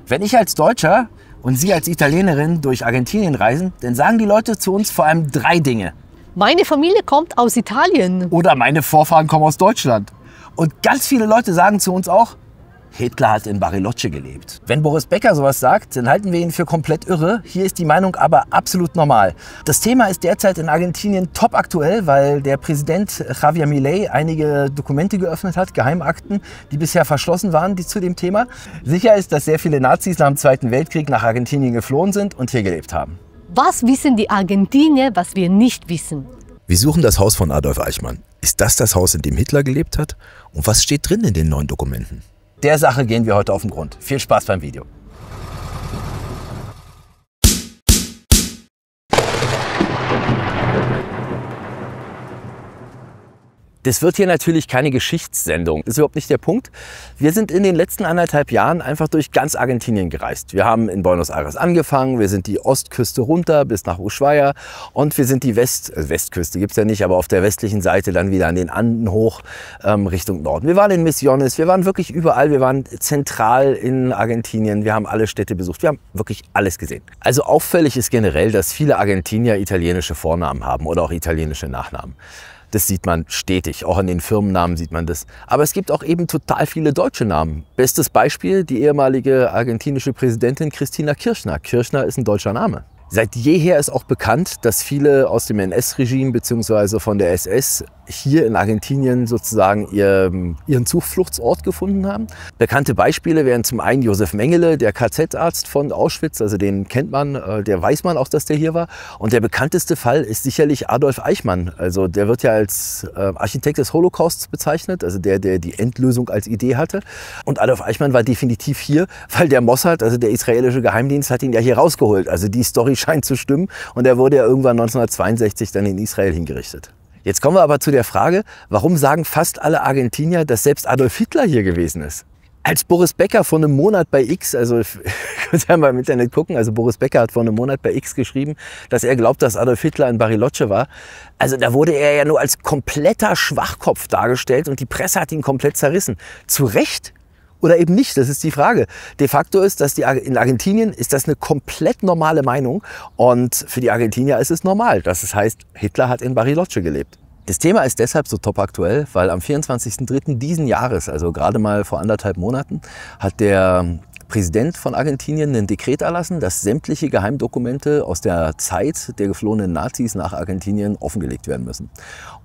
Wenn ich als Deutscher und Sie als Italienerin durch Argentinien reisen, dann sagen die Leute zu uns vor allem 3 Dinge. Meine Familie kommt aus Italien. Oder meine Vorfahren kommen aus Deutschland. Und ganz viele Leute sagen zu uns auch, Hitler hat in Bariloche gelebt. Wenn Boris Becker sowas sagt, dann halten wir ihn für komplett irre. Hier ist die Meinung aber absolut normal. Das Thema ist derzeit in Argentinien top aktuell, weil der Präsident Javier Milei einige Dokumente geöffnet hat, Geheimakten, die bisher verschlossen waren, die zu dem Thema. Sicher ist, dass sehr viele Nazis nach dem Zweiten Weltkrieg nach Argentinien geflohen sind und hier gelebt haben. Was wissen die Argentinier, was wir nicht wissen? Wir suchen das Haus von Adolf Eichmann. Ist das Haus, in dem Hitler gelebt hat? Und was steht drin in den neuen Dokumenten? Der Sache gehen wir heute auf den Grund. Viel Spaß beim Video. Das wird hier natürlich keine Geschichtssendung. Das ist überhaupt nicht der Punkt. Wir sind in den letzten 1,5 Jahren einfach durch ganz Argentinien gereist. Wir haben in Buenos Aires angefangen, wir sind die Ostküste runter bis nach Ushuaia und wir sind die Westküste, gibt es ja nicht, aber auf der westlichen Seite dann wieder an den Anden hoch Richtung Norden. Wir waren in Misiones, wir waren wirklich überall, wir waren zentral in Argentinien, wir haben alle Städte besucht, wir haben wirklich alles gesehen. Also auffällig ist generell, dass viele Argentinier italienische Vornamen haben oder auch italienische Nachnamen. Das sieht man stetig, auch an den Firmennamen sieht man das. Aber es gibt auch eben total viele deutsche Namen. Bestes Beispiel, die ehemalige argentinische Präsidentin Christina Kirchner. Kirchner ist ein deutscher Name. Seit jeher ist auch bekannt, dass viele aus dem NS-Regime bzw. von der SS hier in Argentinien sozusagen ihren Zufluchtsort gefunden haben. Bekannte Beispiele wären zum einen Josef Mengele, der KZ-Arzt von Auschwitz, also den kennt man, der weiß man auch, dass der hier war. Und der bekannteste Fall ist sicherlich Adolf Eichmann. Also der wird ja als Architekt des Holocausts bezeichnet, also der die Endlösung als Idee hatte. Und Adolf Eichmann war definitiv hier, weil der Mossad, also der israelische Geheimdienst, hat ihn ja hier rausgeholt. Also die Story scheint zu stimmen und er wurde ja irgendwann 1962 dann in Israel hingerichtet. Jetzt kommen wir aber zu der Frage, warum sagen fast alle Argentinier, dass selbst Adolf Hitler hier gewesen ist? Als Boris Becker vor einem Monat bei X, also ich könnt ja mal im Internet gucken, also Boris Becker hat vor einem Monat bei X geschrieben, dass er glaubt, dass Adolf Hitler in Bariloche war. Also da wurde er ja nur als kompletter Schwachkopf dargestellt und die Presse hat ihn komplett zerrissen. Zu Recht? Oder eben nicht, das ist die Frage. De facto ist, dass in Argentinien ist das eine komplett normale Meinung und für die Argentinier ist es normal. Das heißt, Hitler hat in Bariloche gelebt. Das Thema ist deshalb so top aktuell, weil am 24.03. diesen Jahres, also gerade mal vor 1,5 Monaten, hat der Präsident von Argentinien ein Dekret erlassen, dass sämtliche Geheimdokumente aus der Zeit der geflohenen Nazis nach Argentinien offengelegt werden müssen.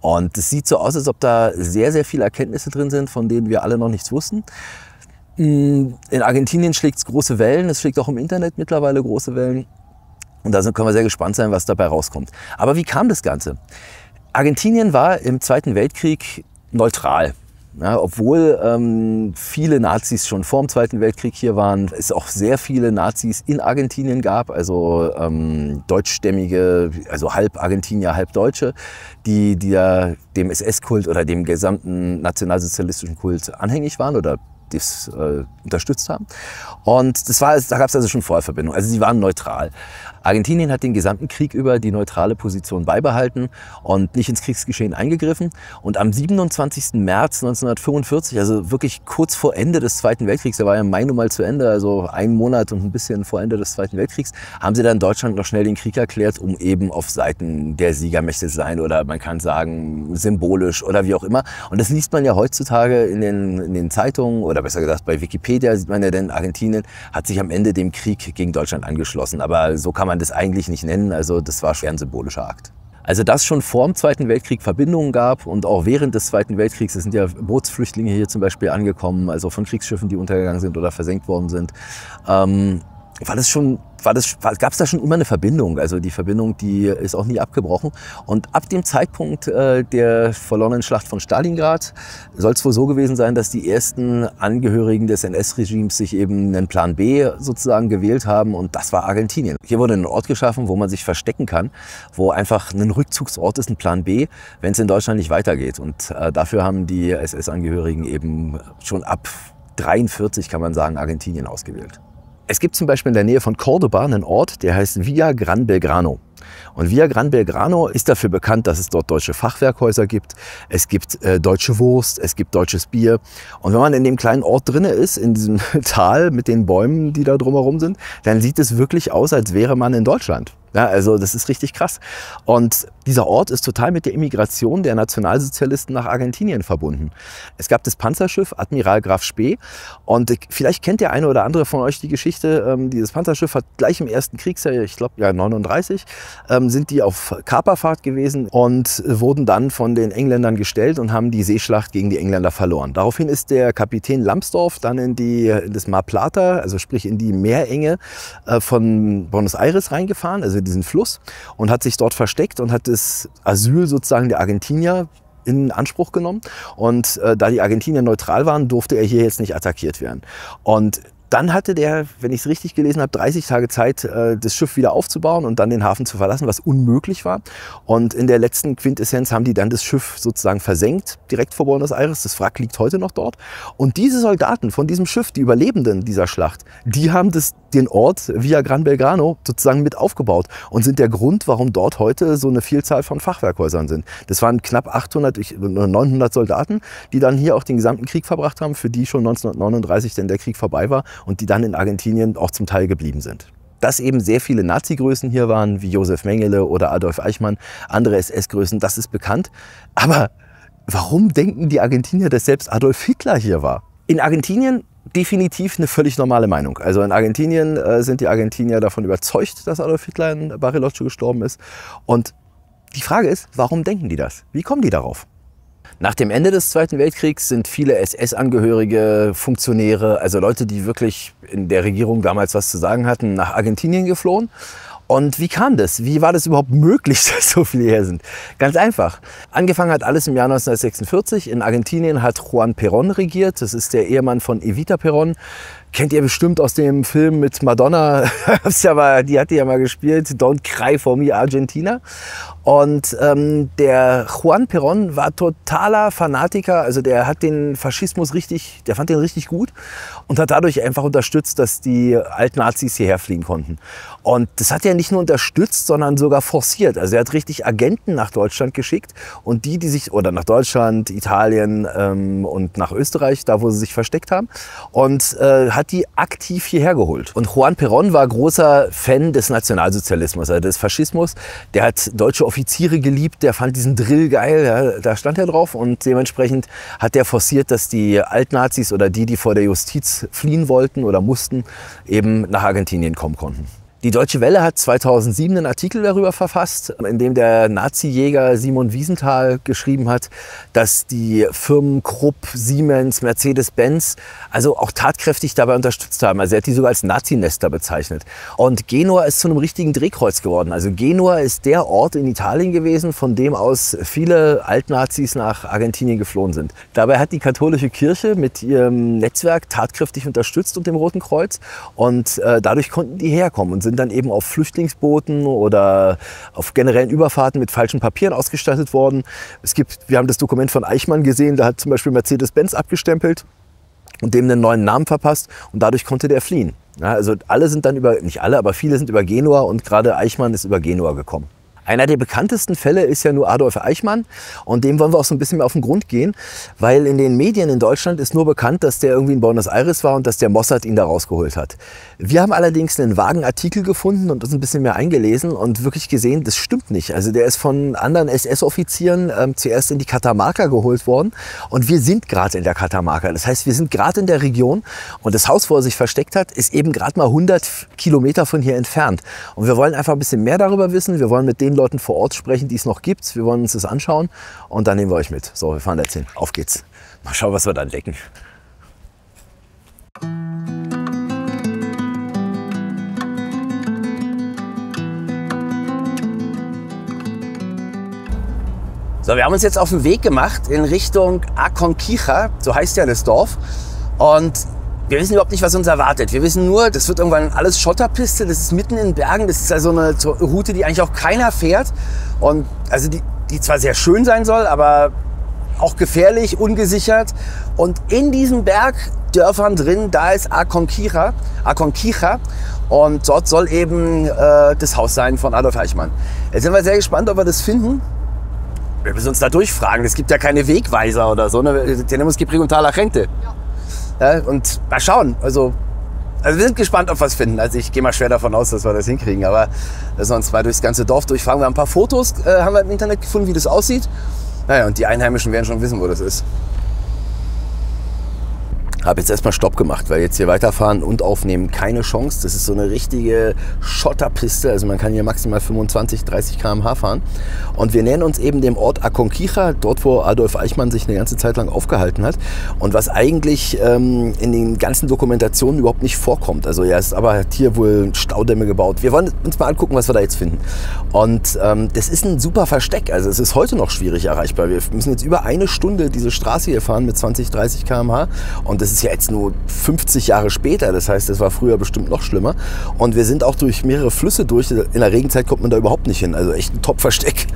Und es sieht so aus, als ob da sehr, sehr viele Erkenntnisse drin sind, von denen wir alle noch nichts wussten. In Argentinien schlägt es große Wellen, es schlägt auch im Internet mittlerweile große Wellen. Und da können wir sehr gespannt sein, was dabei rauskommt. Aber wie kam das Ganze? Argentinien war im Zweiten Weltkrieg neutral. Ja, obwohl viele Nazis schon vor dem Zweiten Weltkrieg hier waren, es auch sehr viele Nazis in Argentinien gab, also deutschstämmige, also halb Argentinier, halb Deutsche, die ja dem SS-Kult oder dem gesamten nationalsozialistischen Kult anhängig waren oder das unterstützt haben. Und da gab es also schon Vorverbindungen. Also sie waren neutral. Argentinien hat den gesamten Krieg über die neutrale Position beibehalten und nicht ins Kriegsgeschehen eingegriffen. Und am 27. März 1945, also wirklich kurz vor Ende des Zweiten Weltkriegs, der war ja im Mai nun mal zu Ende, also einen Monat und ein bisschen vor Ende des Zweiten Weltkriegs, haben sie dann Deutschland noch schnell den Krieg erklärt, um eben auf Seiten der Siegermächte zu sein oder man kann sagen symbolisch oder wie auch immer. Und das liest man ja heutzutage in den Zeitungen oder besser gesagt bei Wikipedia sieht man ja, denn Argentinien hat sich am Ende dem Krieg gegen Deutschland angeschlossen. Aber so kann man das eigentlich nicht nennen, also das war schwer ein symbolischer Akt. Also dass schon vor dem Zweiten Weltkrieg Verbindungen gab und auch während des Zweiten Weltkriegs, es sind ja Bootsflüchtlinge hier zum Beispiel angekommen, also von Kriegsschiffen, die untergegangen sind oder versenkt worden sind, gab es da schon immer eine Verbindung. Also die Verbindung, die ist auch nie abgebrochen. Und ab dem Zeitpunkt der verlorenen Schlacht von Stalingrad soll es wohl so gewesen sein, dass die ersten Angehörigen des NS-Regimes sich eben einen Plan B sozusagen gewählt haben und das war Argentinien. Hier wurde ein Ort geschaffen, wo man sich verstecken kann, wo einfach ein Rückzugsort ist, ein Plan B, wenn es in Deutschland nicht weitergeht. Und dafür haben die SS-Angehörigen eben schon ab 1943, kann man sagen, Argentinien ausgewählt. Es gibt zum Beispiel in der Nähe von Córdoba einen Ort, der heißt Villa Gran Belgrano. Und Villa Gran Belgrano ist dafür bekannt, dass es dort deutsche Fachwerkhäuser gibt. Es gibt deutsche Wurst, es gibt deutsches Bier. Und wenn man in dem kleinen Ort drinne ist, in diesem Tal mit den Bäumen, die da drumherum sind, dann sieht es wirklich aus, als wäre man in Deutschland. Ja, also das ist richtig krass. Und dieser Ort ist total mit der Immigration der Nationalsozialisten nach Argentinien verbunden. Es gab das Panzerschiff Admiral Graf Spee und vielleicht kennt der eine oder andere von euch die Geschichte. Dieses Panzerschiff hat gleich im ersten Kriegsjahr, ich glaube ja 39, sind die auf Kaperfahrt gewesen und wurden dann von den Engländern gestellt und haben die Seeschlacht gegen die Engländer verloren. Daraufhin ist der Kapitän Lambsdorff dann in das Mar Plata, also sprich in die Meerenge von Buenos Aires reingefahren, also diesen Fluss, und hat sich dort versteckt und hat das Asyl sozusagen der Argentinier in Anspruch genommen. Und da die Argentinier neutral waren, durfte er hier jetzt nicht attackiert werden. Und dann hatte der, wenn ich es richtig gelesen habe, 30 Tage Zeit, das Schiff wieder aufzubauen und dann den Hafen zu verlassen, was unmöglich war. Und in der letzten Quintessenz haben die dann das Schiff sozusagen versenkt, direkt vor Buenos Aires. Das Wrack liegt heute noch dort. Und diese Soldaten von diesem Schiff, die Überlebenden dieser Schlacht, die haben den Ort Villa Gran Belgrano sozusagen mit aufgebaut und sind der Grund, warum dort heute so eine Vielzahl von Fachwerkhäusern sind. Das waren knapp 900 Soldaten, die dann hier auch den gesamten Krieg verbracht haben, für die schon 1939 denn der Krieg vorbei war und die dann in Argentinien auch zum Teil geblieben sind. Dass eben sehr viele Nazi-Größen hier waren, wie Josef Mengele oder Adolf Eichmann, andere SS-Größen, das ist bekannt. Aber warum denken die Argentinier, dass selbst Adolf Hitler hier war? In Argentinien definitiv eine völlig normale Meinung. Also in Argentinien sind die Argentinier davon überzeugt, dass Adolf Hitler in Bariloche gestorben ist. Und die Frage ist, warum denken die das? Wie kommen die darauf? Nach dem Ende des Zweiten Weltkriegs sind viele SS-Angehörige, Funktionäre, also Leute, die wirklich in der Regierung damals was zu sagen hatten, nach Argentinien geflohen. Und wie kam das? Wie war das überhaupt möglich, dass so viele her sind? Ganz einfach. Angefangen hat alles im Jahr 1946. In Argentinien hat Juan Perón regiert. Das ist der Ehemann von Evita Perón. Kennt ihr bestimmt aus dem Film mit Madonna. Die hat die ja mal gespielt. Don't Cry for Me, Argentina. Und der Juan Perón war totaler Fanatiker. Also der hat den Faschismus der fand den richtig gut und hat dadurch einfach unterstützt, dass die Altnazis hierher fliehen konnten. Und das hat er nicht nur unterstützt, sondern sogar forciert. Also er hat richtig Agenten nach Deutschland geschickt und oder nach Deutschland, Italien und nach Österreich, da wo sie sich versteckt haben, und hat die aktiv hierher geholt. Und Juan Perón war großer Fan des Nationalsozialismus, also des Faschismus. Der hat deutsche Offiziere geliebt, der fand diesen Drill geil, ja, da stand er drauf, und dementsprechend hat er forciert, dass die Altnazis oder die vor der Justiz fliehen wollten oder mussten, eben nach Argentinien kommen konnten. Die Deutsche Welle hat 2007 einen Artikel darüber verfasst, in dem der Nazi-Jäger Simon Wiesenthal geschrieben hat, dass die Firmen Krupp, Siemens, Mercedes-Benz also auch tatkräftig dabei unterstützt haben. Also er hat die sogar als Nazinester bezeichnet. Und Genua ist zu einem richtigen Drehkreuz geworden. Also Genua ist der Ort in Italien gewesen, von dem aus viele Altnazis nach Argentinien geflohen sind. Dabei hat die katholische Kirche mit ihrem Netzwerk tatkräftig unterstützt und dem Roten Kreuz. Und dadurch konnten die herkommen und sind dann eben auf Flüchtlingsbooten oder auf generellen Überfahrten mit falschen Papieren ausgestattet worden. Wir haben das Dokument von Eichmann gesehen, da hat zum Beispiel Mercedes-Benz abgestempelt und dem einen neuen Namen verpasst, und dadurch konnte der fliehen. Ja, also alle sind dann nicht alle, aber viele sind über Genua, und gerade Eichmann ist über Genua gekommen. Einer der bekanntesten Fälle ist ja nur Adolf Eichmann, und dem wollen wir auch so ein bisschen mehr auf den Grund gehen, weil in den Medien in Deutschland ist nur bekannt, dass der irgendwie in Buenos Aires war und dass der Mossad ihn da rausgeholt hat. Wir haben allerdings einen vagen Artikel gefunden und uns ein bisschen mehr eingelesen und wirklich gesehen, das stimmt nicht. Also der ist von anderen SS-Offizieren zuerst in die Catamarca geholt worden, und wir sind gerade in der Catamarca. Das heißt, wir sind gerade in der Region, und das Haus, wo er sich versteckt hat, ist eben gerade mal 100 Kilometer von hier entfernt. Und wir wollen einfach ein bisschen mehr darüber wissen. Wir wollen mit den Leuten vor Ort sprechen, die es noch gibt. Wir wollen uns das anschauen, und dann nehmen wir euch mit. So, wir fahren jetzt hin. Auf geht's. Mal schauen, was wir da entdecken. So, wir haben uns jetzt auf den Weg gemacht in Richtung Aconquija, so heißt ja das Dorf. Und wir wissen überhaupt nicht, was uns erwartet. Wir wissen nur, das wird irgendwann alles Schotterpiste, das ist mitten in den Bergen, das ist also eine Route, die eigentlich auch keiner fährt. Und also die zwar sehr schön sein soll, aber auch gefährlich, ungesichert. Und in diesen Bergdörfern drin, da ist Aconquija. Und dort soll eben das Haus sein von Adolf Eichmann. Jetzt sind wir sehr gespannt, ob wir das finden. Wir müssen uns da durchfragen. Es gibt ja keine Wegweiser oder so. Ne? Tenemos que preguntar a la gente. Ja, und mal schauen. Also wir sind gespannt, ob wir es finden. Also ich gehe mal schwer davon aus, dass wir das hinkriegen. Aber lassen wir uns mal durchs ganze Dorf durchfragen. Wir haben ein paar Fotos haben wir im Internet gefunden, wie das aussieht. Naja, und die Einheimischen werden schon wissen, wo das ist. Habe jetzt erstmal Stopp gemacht, weil jetzt hier weiterfahren und aufnehmen keine Chance. Das ist so eine richtige Schotterpiste, also man kann hier maximal 25, 30 km/h fahren. Und wir nähern uns eben dem Ort Aconquija, dort wo Adolf Eichmann sich eine ganze Zeit lang aufgehalten hat. Und was eigentlich in den ganzen Dokumentationen überhaupt nicht vorkommt. Also ja, ist aber hier wohl Staudämme gebaut. Wir wollen uns mal angucken, was wir da jetzt finden. Und das ist ein super Versteck, also es ist heute noch schwierig erreichbar. Wir müssen jetzt über eine Stunde diese Straße hier fahren mit 20, 30 km/h. Und das ist ja jetzt nur 50 Jahre später, das heißt, es war früher bestimmt noch schlimmer. Und wir sind auch durch mehrere Flüsse durch. In der Regenzeit kommt man da überhaupt nicht hin. Also echt ein Top-Versteck.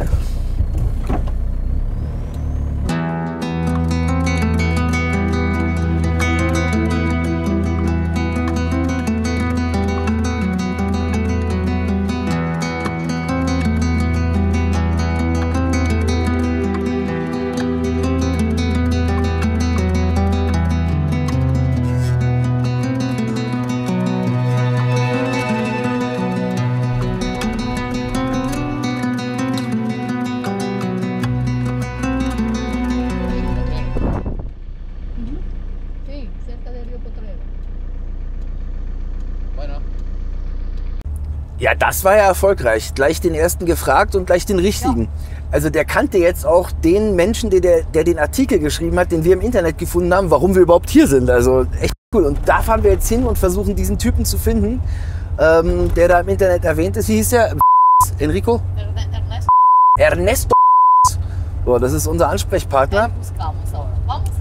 Ja, das war ja erfolgreich. Gleich den ersten gefragt und gleich den richtigen. Ja. Also der kannte jetzt auch den Menschen, der den Artikel geschrieben hat, den wir im Internet gefunden haben, warum wir überhaupt hier sind. Also echt cool. Und da fahren wir jetzt hin und versuchen, diesen Typen zu finden, der da im Internet erwähnt ist. Wie hieß der? Enrico? Ernesto. So, das ist unser Ansprechpartner.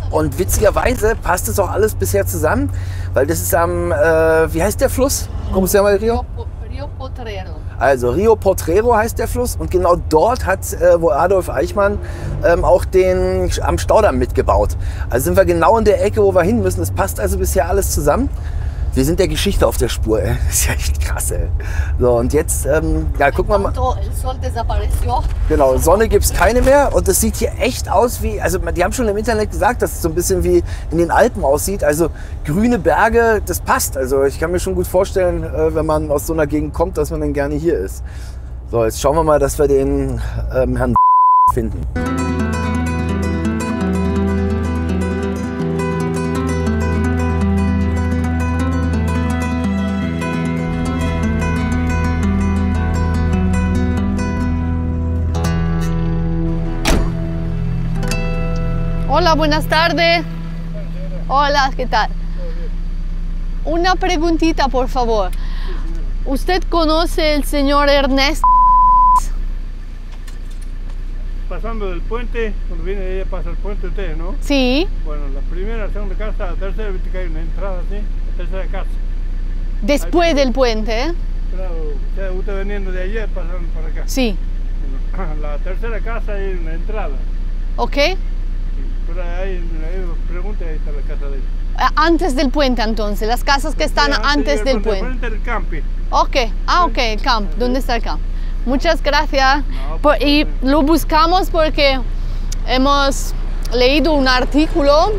Und witzigerweise passt es auch alles bisher zusammen, weil das ist am, wie heißt der Fluss? ¿Cómo se llama el río? Rio Potrero. Also Rio Potrero heißt der Fluss und genau dort hat wo Adolf Eichmann auch den am Staudamm mitgebaut. Also sind wir genau in der Ecke, wo wir hin müssen. Es passt also bisher alles zusammen. Wir sind der Geschichte auf der Spur, ey. Das ist ja echt krass, ey. So, und jetzt, ja, gucken wir mal. Genau, Sonne gibt es keine mehr und es sieht hier echt aus wie, also die haben schon im Internet gesagt, dass es so ein bisschen wie in den Alpen aussieht. Also grüne Berge, das passt. Also ich kann mir schon gut vorstellen, wenn man aus so einer Gegend kommt, dass man dann gerne hier ist. So, jetzt schauen wir mal, dass wir den Herrn finden. Hola, buenas tardes. Hola, ¿qué tal? Una preguntita, por favor. ¿Usted conoce el señor Ernesto? Pasando del puente, cuando viene ella pasa el puente usted, ¿no? Sí. Bueno, la primera, segunda casa, la tercera, viste que hay una entrada así, la tercera casa. Después del puente, ¿eh? Claro, usted veniendo de ayer pasando para acá. Sí. Bueno, la tercera casa hay una entrada. ¿Ok? Pero ahí pregunta, ahí está la casa de él. Antes del puente, entonces, las casas que están antes del puente. Frente del camping. Ok, ok, el camp. ¿Dónde está el camp? Muchas gracias. No, Y lo buscamos porque hemos leído un artículo.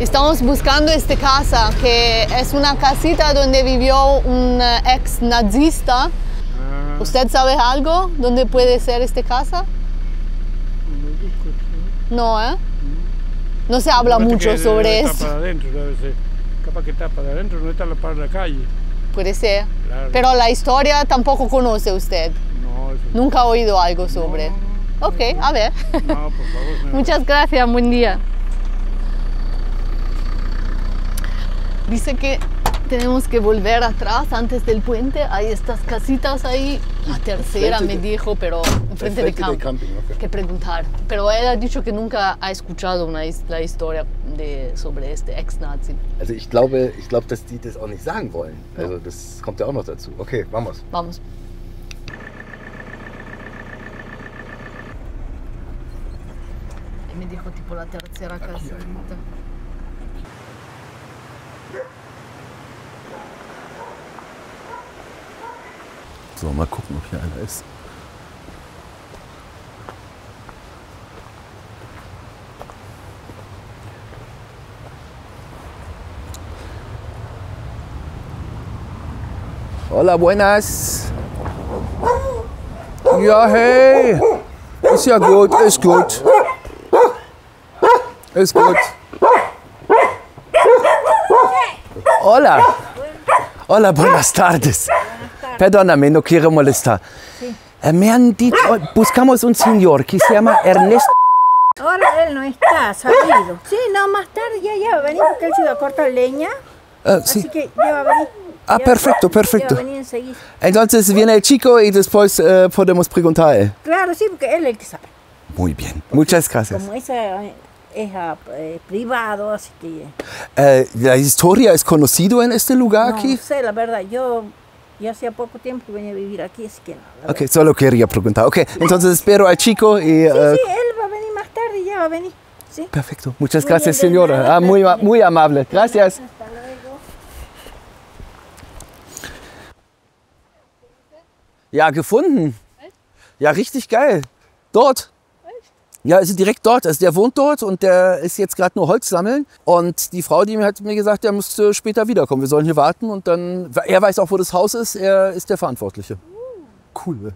Estamos buscando esta casa, que es una casita donde vivió un ex nazista. ¿Usted sabe algo? ¿Dónde puede ser esta casa? No, ¿eh? No se habla mucho sobre eso. Para adentro, debe ser. Capaz que está para adentro, no está para la calle. Puede ser. Claro. Pero la historia tampoco conoce usted. No, eso Nunca ha oído algo sobre. No, Ok, a ver. No, por favor. No. Muchas gracias, buen día. Dice que tenemos que volver atrás antes del puente. Hay estas casitas ahí. La tercera me dijo, pero enfrente del camping. Okay. Que preguntar. Pero él ha dicho que nunca ha escuchado la historia sobre este ex-Nazi. Also ich glaube, dass die das auch nicht sagen wollen. Also das kommt ja auch noch dazu. Okay, vamos. Vamos. Me dijo tipo la tercera casita. So, mal gucken, ob hier einer ist. Hola, buenas. Ja, hey. Ist ja gut, ist gut. Ist gut. Hola. Hola, buenas tardes. Perdóname, no quiero molestar. Me han dicho, buscamos un señor que se llama Ernesto. Ahora él no está, salido. Sí, no, más tarde ya va a venir porque él se iba a cortar leña. Sí. Así que ya va a venir. Ah, perfecto, perfecto. Ya va a venir enseguida. Entonces viene el chico y después podemos preguntar a él. Claro, sí, porque él es el que sabe. Muy bien, muchas gracias. Como esa es privado, así que... ¿La historia es conocido en este lugar No aquí? sé, la verdad, yo hacía poco tiempo que venía a vivir aquí, así que no. la Ok, solo quería preguntar. Ok, entonces espero al chico y... verdad. Sí, él va a venir más tarde, ya va a venir. Sí. Perfecto, muchas Muy gracias, bien, de señora. nada. Ah, muy amable. Gracias. Hasta luego. Ja, gefunden. Ja, richtig geil. Dort. Ja, also direkt dort. Also der wohnt dort und der ist jetzt gerade nur Holz sammeln. Und die Frau, die mir hat mir gesagt, der müsste später wiederkommen. Wir sollen hier warten und dann. Er weiß auch, wo das Haus ist. Er ist der Verantwortliche. Cool.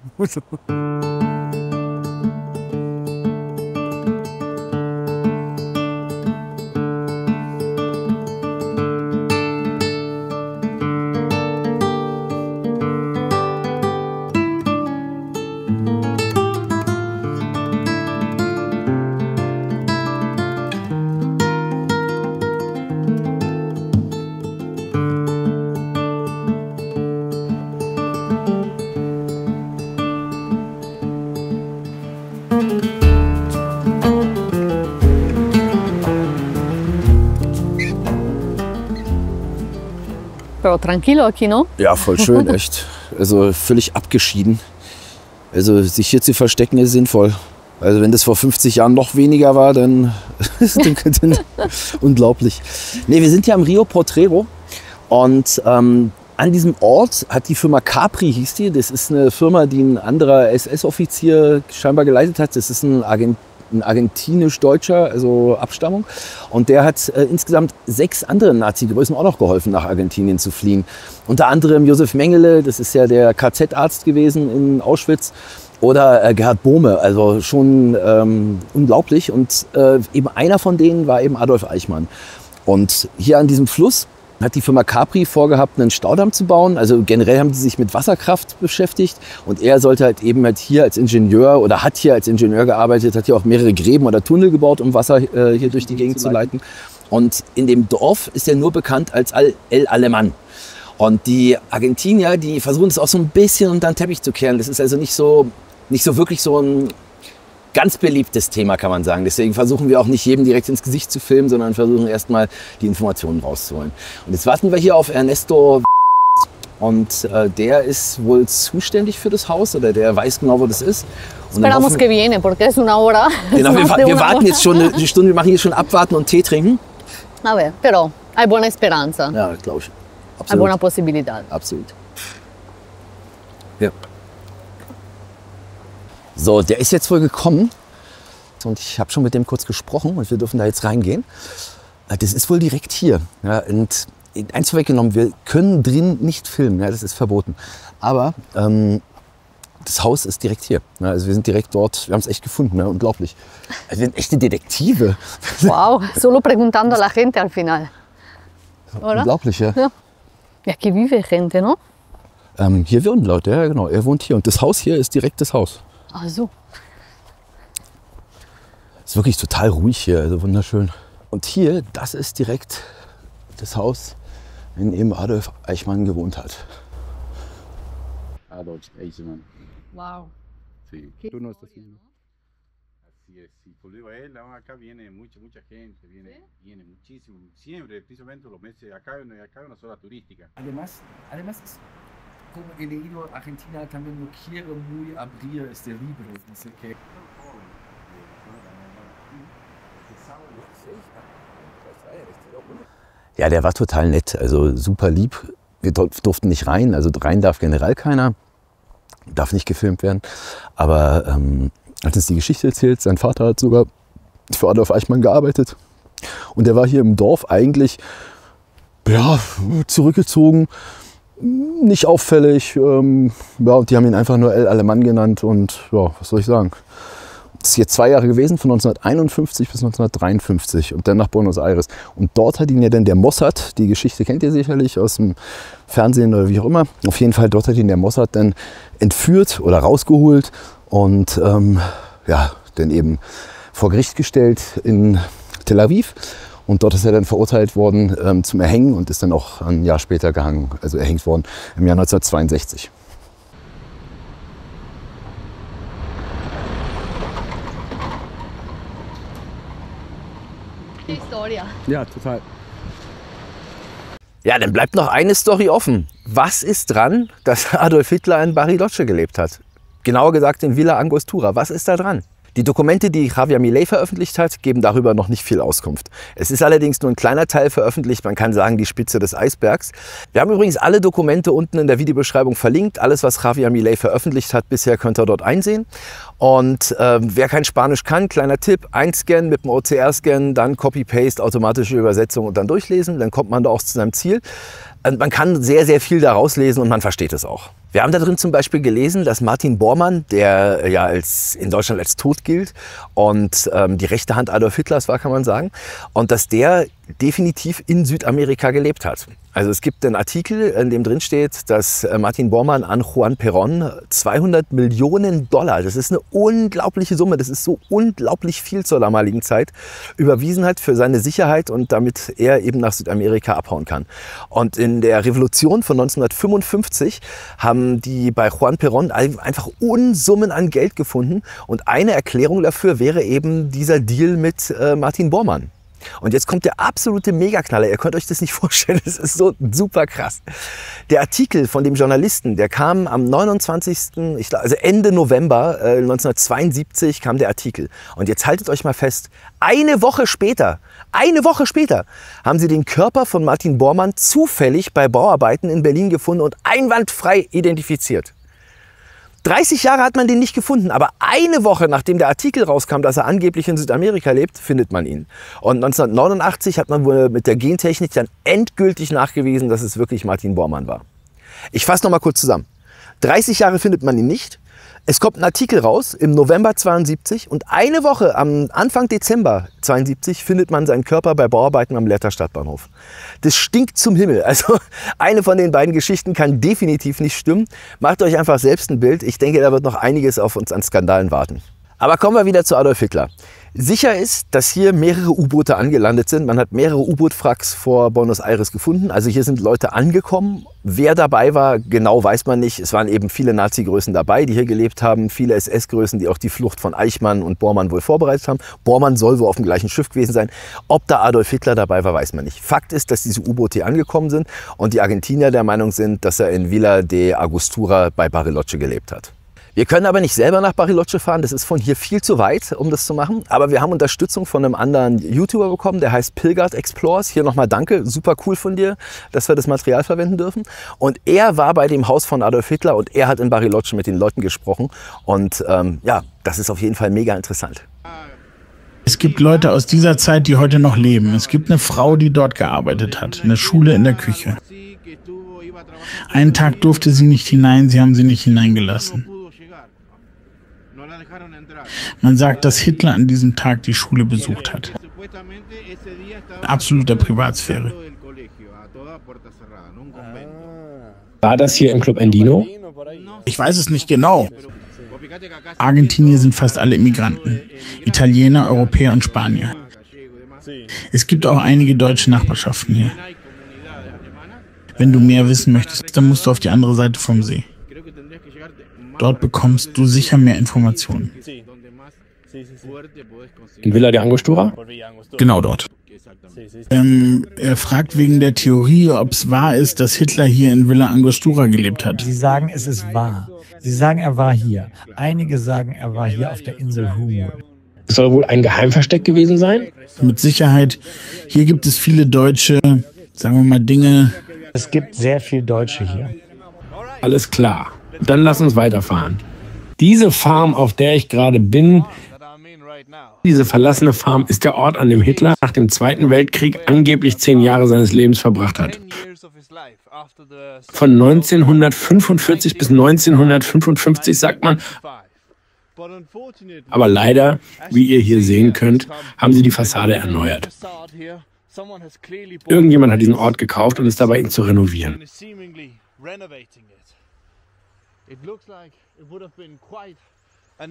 Pero tranquilo aquí, ¿no? Ja, voll schön, echt. Also völlig abgeschieden. Also sich hier zu verstecken ist sinnvoll. Also wenn das vor 50 Jahren noch weniger war, dann unglaublich. Nee, wir sind hier am Rio Potrero und an diesem Ort hat die Firma Capri, hieß die. Das ist eine Firma, die ein anderer SS-Offizier scheinbar geleitet hat. Das ist ein argentinisch-deutscher, also Abstammung. Und der hat insgesamt 6 anderen Nazi-Größen auch noch geholfen, nach Argentinien zu fliehen. Unter anderem Josef Mengele, das ist ja der KZ-Arzt gewesen in Auschwitz. Oder Gerhard Bohme, also schon unglaublich. Und eben einer von denen war eben Adolf Eichmann. Und hier an diesem Fluss hat die Firma Capri vorgehabt, einen Staudamm zu bauen. Also generell haben sie sich mit Wasserkraft beschäftigt. Und er sollte halt eben halt hier als Ingenieur oder hat hier als Ingenieur gearbeitet, hat hier auch mehrere Gräben oder Tunnel gebaut, um Wasser hier durch die Gegend zu leiten. Und in dem Dorf ist er nur bekannt als El Alemán. Und die Argentinier, die versuchen es auch so ein bisschen unter den Teppich zu kehren. Das ist also nicht so wirklich so ein ganz beliebtes Thema, kann man sagen. Deswegen versuchen wir auch nicht jedem direkt ins Gesicht zu filmen, sondern versuchen erstmal die Informationen rauszuholen. Und jetzt warten wir hier auf Ernesto und der ist wohl zuständig für das Haus oder der weiß genau, wo das ist. Und Esperamos que viene, porque es una hora. Genau, wir warten jetzt schon eine Stunde, wir machen hier schon abwarten und Tee trinken. A ver, pero hay buena esperanza, Ja, glaube ich. hay buena Absolut. posibilidad. Absolut. Ja. So, der ist jetzt wohl gekommen und ich habe schon mit dem kurz gesprochen und wir dürfen da jetzt reingehen. Das ist wohl direkt hier. Ja, und eins vorweggenommen, wir können drin nicht filmen, ja, das ist verboten. Aber das Haus ist direkt hier. Ja, also wir sind direkt dort, wir haben es echt gefunden, ja, unglaublich. Also wir sind echte Detektive. Wow, solo preguntando a la gente al final. Oder? Unglaublich, ja. Y aquí vive gente, ¿no? Hier wohnen Leute, ja genau, er wohnt hier und das Haus hier ist direkt das Haus. Ah, so. Ist wirklich total ruhig hier, also wunderschön. Und hier, das ist direkt das Haus, in dem Adolf Eichmann gewohnt hat. Adolf Eichmann. Wow. Sí. Tú no estás haciendo. Así es. Y por digo, él, acá viene mucha gente, viene muchísimo. Siempre, precisamente los meses, acá hay una zona turística. Además es, como he leído, Argentina también no quiere muy abrir este libro, no sé qué. Ja, der war total nett, also super lieb. Wir durften nicht rein, also rein darf generell keiner. darf nicht gefilmt werden. Aber hat uns die Geschichte erzählt, sein Vater hat sogar für Adolf Eichmann gearbeitet. Und der war hier im Dorf eigentlich ja, zurückgezogen, nicht auffällig. Ja, und die haben ihn einfach nur El Alemann genannt. Und ja, was soll ich sagen? Das ist hier 2 Jahre gewesen, von 1951 bis 1953 und dann nach Buenos Aires. Und dort hat ihn ja dann der Mossad, die Geschichte kennt ihr sicherlich aus dem Fernsehen oder wie auch immer. Auf jeden Fall, dort hat ihn der Mossad dann entführt oder rausgeholt und ja, dann eben vor Gericht gestellt in Tel Aviv. Und dort ist er dann verurteilt worden zum Erhängen und ist dann auch ein Jahr später gehangen, also erhängt worden im Jahr 1962. Ja, total. Ja, dann bleibt noch eine Story offen. Was ist dran, dass Adolf Hitler in Bariloche gelebt hat? Genauer gesagt in Villa Angostura. Was ist da dran? Die Dokumente, die Javier Milei veröffentlicht hat, geben darüber noch nicht viel Auskunft. Es ist allerdings nur ein kleiner Teil veröffentlicht, man kann sagen die Spitze des Eisbergs. Wir haben übrigens alle Dokumente unten in der Videobeschreibung verlinkt. Alles, was Javier Milei veröffentlicht hat bisher, könnt ihr dort einsehen. Und wer kein Spanisch kann, kleiner Tipp, einscannen mit dem OCR-Scan, dann Copy-Paste, automatische Übersetzung und dann durchlesen, dann kommt man da auch zu seinem Ziel. Man kann sehr, sehr viel daraus lesen und man versteht es auch. Wir haben da drin zum Beispiel gelesen, dass Martin Bormann, der ja in Deutschland als tot gilt und die rechte Hand Adolf Hitlers war, kann man sagen, und dass der definitiv in Südamerika gelebt hat. Also es gibt einen Artikel, in dem drin steht, dass Martin Bormann an Juan Perón 200 Millionen $, das ist eine unglaubliche Summe, das ist so unglaublich viel zur damaligen Zeit, überwiesen hat für seine Sicherheit und damit er eben nach Südamerika abhauen kann. Und in der Revolution von 1955 haben die bei Juan Perón einfach Unsummen an Geld gefunden und eine Erklärung dafür wäre eben dieser Deal mit Martin Bormann. Und jetzt kommt der absolute Megaknaller. Ihr könnt euch das nicht vorstellen, das ist so super krass. Der Artikel von dem Journalisten, der kam am 29., also Ende November 1972 kam der Artikel. Und jetzt haltet euch mal fest, eine Woche später haben sie den Körper von Martin Bormann zufällig bei Bauarbeiten in Berlin gefunden und einwandfrei identifiziert. 30 Jahre hat man den nicht gefunden, aber eine Woche nachdem der Artikel rauskam, dass er angeblich in Südamerika lebt, findet man ihn. Und 1989 hat man wohl mit der Gentechnik dann endgültig nachgewiesen, dass es wirklich Martin Bormann war. Ich fasse noch mal kurz zusammen. 30 Jahre findet man ihn nicht. Es kommt ein Artikel raus im November 72 und eine Woche am Anfang Dezember 72 findet man seinen Körper bei Bauarbeiten am Lehrter Stadtbahnhof. Das stinkt zum Himmel. Also eine von den beiden Geschichten kann definitiv nicht stimmen. Macht euch einfach selbst ein Bild. Ich denke, da wird noch einiges auf uns an Skandalen warten. Aber kommen wir wieder zu Adolf Hitler. Sicher ist, dass hier mehrere U-Boote angelandet sind. Man hat mehrere U-Boot-Wracks vor Buenos Aires gefunden. Also hier sind Leute angekommen. Wer dabei war, genau weiß man nicht. Es waren eben viele Nazi-Größen dabei, die hier gelebt haben. Viele SS-Größen, die auch die Flucht von Eichmann und Bormann wohl vorbereitet haben. Bormann soll wohl auf dem gleichen Schiff gewesen sein. Ob da Adolf Hitler dabei war, weiß man nicht. Fakt ist, dass diese U-Boote hier angekommen sind und die Argentinier der Meinung sind, dass er in Villa de Angostura bei Bariloche gelebt hat. Wir können aber nicht selber nach Bariloche fahren, das ist von hier viel zu weit, um das zu machen. Aber wir haben Unterstützung von einem anderen YouTuber bekommen, der heißt Pilgard Explores. Hier nochmal danke, super cool von dir, dass wir das Material verwenden dürfen. Und er war bei dem Haus von Adolf Hitler und er hat in Bariloche mit den Leuten gesprochen. Und ja, das ist auf jeden Fall mega interessant. Es gibt Leute aus dieser Zeit, die heute noch leben. Es gibt eine Frau, die dort gearbeitet hat, eine Schule in der Küche. Einen Tag durfte sie nicht hinein, sie haben sie nicht hineingelassen. Man sagt, dass Hitler an diesem Tag die Schule besucht hat. In absoluter Privatsphäre. War das hier im Club Andino? Ich weiß es nicht genau. Argentinier sind fast alle Immigranten. Italiener, Europäer und Spanier. Es gibt auch einige deutsche Nachbarschaften hier. Wenn du mehr wissen möchtest, dann musst du auf die andere Seite vom See. Dort bekommst du sicher mehr Informationen. In Villa de Angostura? Genau dort. Er fragt wegen der Theorie, ob es wahr ist, dass Hitler hier in Villa Angostura gelebt hat. Sie sagen, es ist wahr. Sie sagen, er war hier. Einige sagen, er war hier auf der Insel Humul. Es soll wohl ein Geheimversteck gewesen sein? Mit Sicherheit. Hier gibt es viele deutsche, sagen wir mal, Dinge. Es gibt sehr viel Deutsche hier. Alles klar. Dann lass uns weiterfahren. Diese Farm, auf der ich gerade bin, diese verlassene Farm, ist der Ort, an dem Hitler nach dem Zweiten Weltkrieg angeblich 10 Jahre seines Lebens verbracht hat. Von 1945 bis 1955, sagt man. Aber leider, wie ihr hier sehen könnt, haben sie die Fassade erneuert. Irgendjemand hat diesen Ort gekauft und ist dabei, ihn zu renovieren.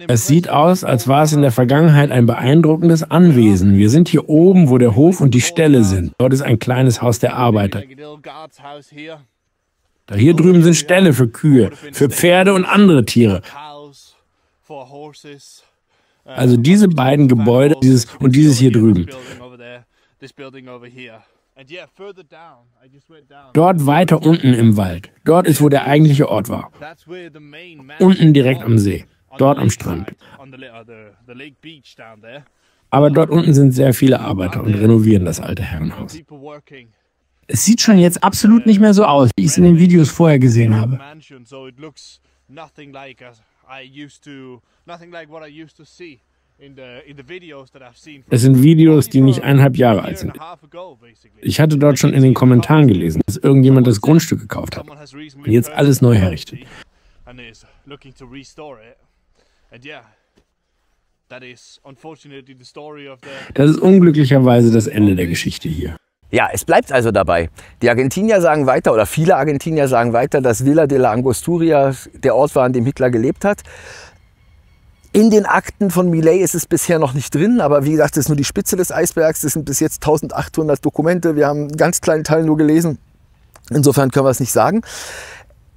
Es sieht aus, als war es in der Vergangenheit ein beeindruckendes Anwesen. Wir sind hier oben, wo der Hof und die Ställe sind. Dort ist ein kleines Haus der Arbeiter. Da hier drüben sind Ställe für Kühe, für Pferde und andere Tiere. Also diese beiden Gebäude, dieses und dieses hier drüben. Dort weiter unten im Wald. Dort ist, wo der eigentliche Ort war. Unten direkt am See. Dort am Strand. Aber dort unten sind sehr viele Arbeiter und renovieren das alte Herrenhaus. Es sieht schon jetzt absolut nicht mehr so aus, wie ich es in den Videos vorher gesehen habe. Es sind Videos, die nicht 1,5 Jahre alt sind. Ich hatte dort schon in den Kommentaren gelesen, dass irgendjemand das Grundstück gekauft hat und jetzt alles neu herrichtet. Das ist unglücklicherweise das Ende der Geschichte hier. Ja, es bleibt also dabei. Die Argentinier sagen weiter, oder viele Argentinier sagen weiter, dass Villa de la Angostura der Ort war, an dem Hitler gelebt hat. In den Akten von Milei ist es bisher noch nicht drin, aber wie gesagt, das ist nur die Spitze des Eisbergs. Das sind bis jetzt 1800 Dokumente. Wir haben einen ganz kleinen Teil nur gelesen. Insofern können wir es nicht sagen.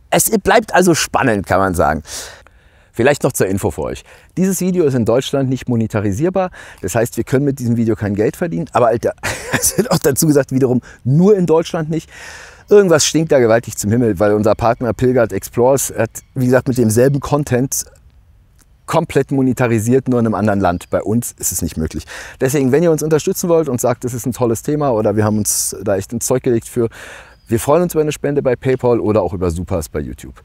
Es bleibt also spannend, kann man sagen. Vielleicht noch zur Info für euch. Dieses Video ist in Deutschland nicht monetarisierbar. Das heißt, wir können mit diesem Video kein Geld verdienen. Aber es wird auch dazu gesagt, wiederum nur in Deutschland nicht. Irgendwas stinkt da gewaltig zum Himmel, weil unser Partner Pilgert Explores hat, wie gesagt, mit demselben Content komplett monetarisiert, nur in einem anderen Land. Bei uns ist es nicht möglich. Deswegen, wenn ihr uns unterstützen wollt und sagt, das ist ein tolles Thema oder wir haben uns da echt ins Zeug gelegt für, wir freuen uns über eine Spende bei PayPal oder auch über Supers bei YouTube.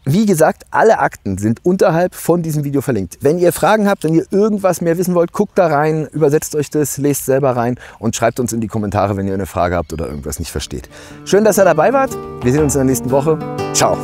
Wie gesagt, alle Akten sind unterhalb von diesem Video verlinkt. Wenn ihr Fragen habt, wenn ihr irgendwas mehr wissen wollt, guckt da rein, übersetzt euch das, lest selber rein und schreibt uns in die Kommentare, wenn ihr eine Frage habt oder irgendwas nicht versteht. Schön, dass ihr dabei wart. Wir sehen uns in der nächsten Woche. Ciao.